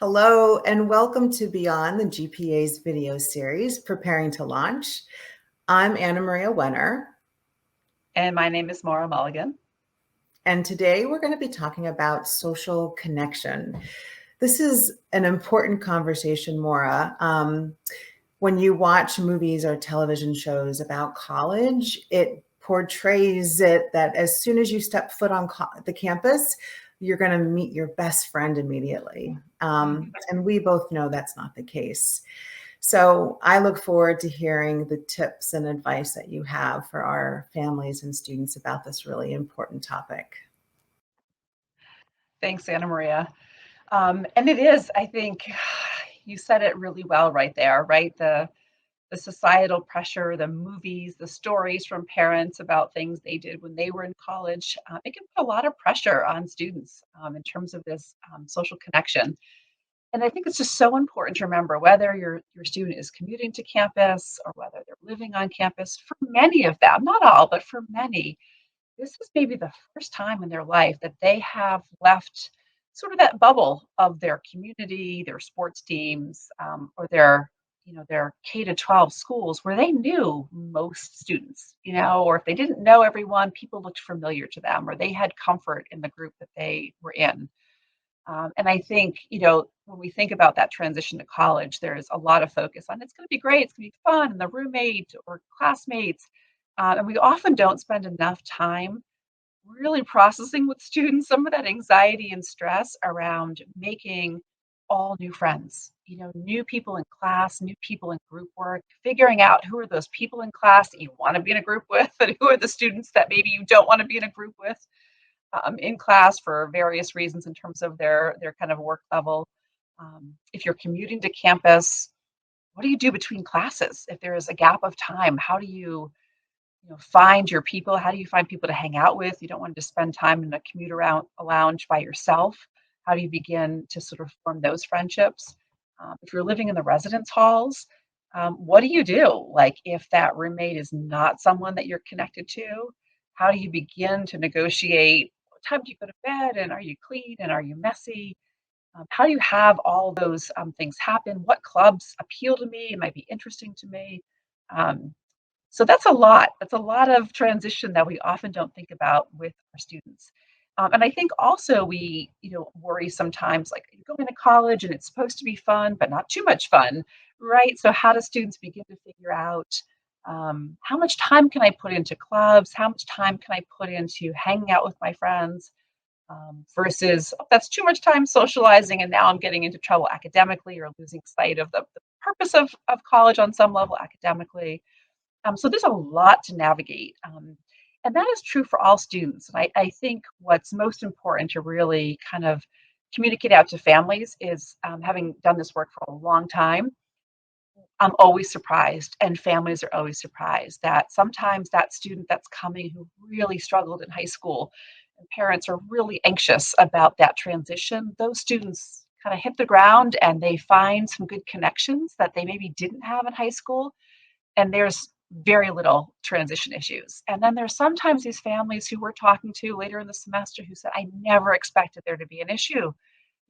Hello, and welcome to Beyond the GPA's video series, Preparing to Launch. I'm Anna Maria Wenner, And my name is Maura Mulligan. and today we're going to be talking about social connection. This is an important conversation, Maura. When you watch movies or television shows about college, it portrays it that as soon as you step foot on the campus, you're going to meet your best friend immediately. And we both know that's not the case. So I look forward to hearing the tips and advice that you have for our families and students about this really important topic. Thanks, Anna Maria. And it is, I think, you said it really well right there, right? The societal pressure, the movies, the stories from parents about things they did when they were in college, it can put a lot of pressure on students in terms of this social connection. And I think it's just so important to remember whether your student is commuting to campus or whether they're living on campus. For many of them, not all, but for many, this is maybe the first time in their life that they have left sort of that bubble of their community, their sports teams, or their K to 12 schools where they knew most students, or if they didn't know everyone, people looked familiar to them, or they had comfort in the group that they were in. And I think, when we think about that transition to college, there's a lot of focus on it's going to be great, it's going to be fun, and the roommate or classmates. And we often don't spend enough time really processing with students some of that anxiety and stress around making all new friends, new people in class, new people in group work, figuring out who are those people in class that you want to be in a group with, and who are the students that maybe you don't want to be in a group with in class for various reasons in terms of their kind of work level. If you're commuting to campus, what do you do between classes? If there is a gap of time, how do you find your people? How do you find people to hang out with? You don't want to spend time in a commute around a lounge by yourself. How do you begin to sort of form those friendships? If you're living in the residence halls, what do you do? Like if that roommate is not someone that you're connected to, how do you begin to negotiate? What time do you go to bed? And are you clean? And are you messy? How do you have all those things happen? What clubs appeal to me? It might be interesting to me. Um, so that's a lot. That's a lot of transition that we often don't think about with our students. And I think also we, worry sometimes like you go into college and it's supposed to be fun, but not too much fun, right? So how do students begin to figure out how much time can I put into clubs? How much time can I put into hanging out with my friends? Versus "Oh, that's too much time socializing, and now I'm getting into trouble academically or losing sight of the purpose of college on some level academically. So there's a lot to navigate. And that is true for all students. And I think what's most important to really kind of communicate out to families is having done this work for a long time. I'm always surprised, and families are always surprised that sometimes that student that's coming who really struggled in high school and parents are really anxious about that transition, those students kind of hit the ground and they find some good connections that they maybe didn't have in high school, and there's very little transition issues. And then there's sometimes these families who we're talking to later in the semester who said, I never expected there to be an issue.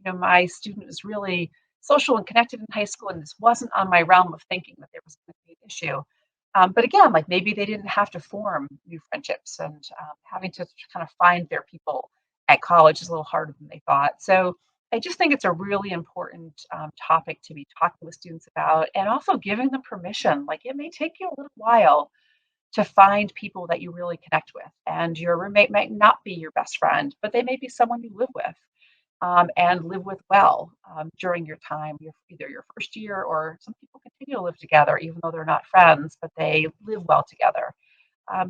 My student is really social and connected in high school, and this wasn't on my realm of thinking that there was going to be an issue. But again, like maybe they didn't have to form new friendships, and having to kind of find their people at college is a little harder than they thought. So I just think it's a really important topic to be talking with students about, and also giving them permission. Like it may take you a little while to find people that you really connect with, and your roommate might not be your best friend, but they may be someone you live with and live with well during your time, either your first year, or some people continue to live together even though they're not friends, but they live well together.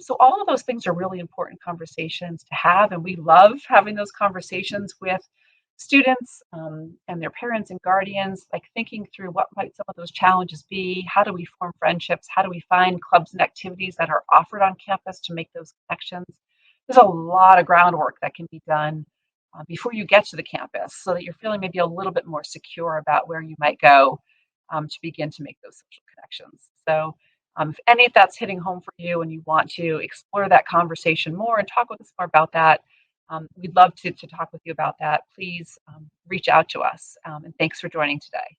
So all of those things are really important conversations to have, and we love having those conversations with students and their parents and guardians, like thinking through what might some of those challenges be. How do we form friendships? How do we find clubs and activities that are offered on campus to make those connections? There's a lot of groundwork that can be done before you get to the campus so that you're feeling maybe a little bit more secure about where you might go to begin to make those social connections. So if any of that's hitting home for you and you want to explore that conversation more and talk with us more about that, We'd love to talk with you about that. Please reach out to us. And thanks for joining today.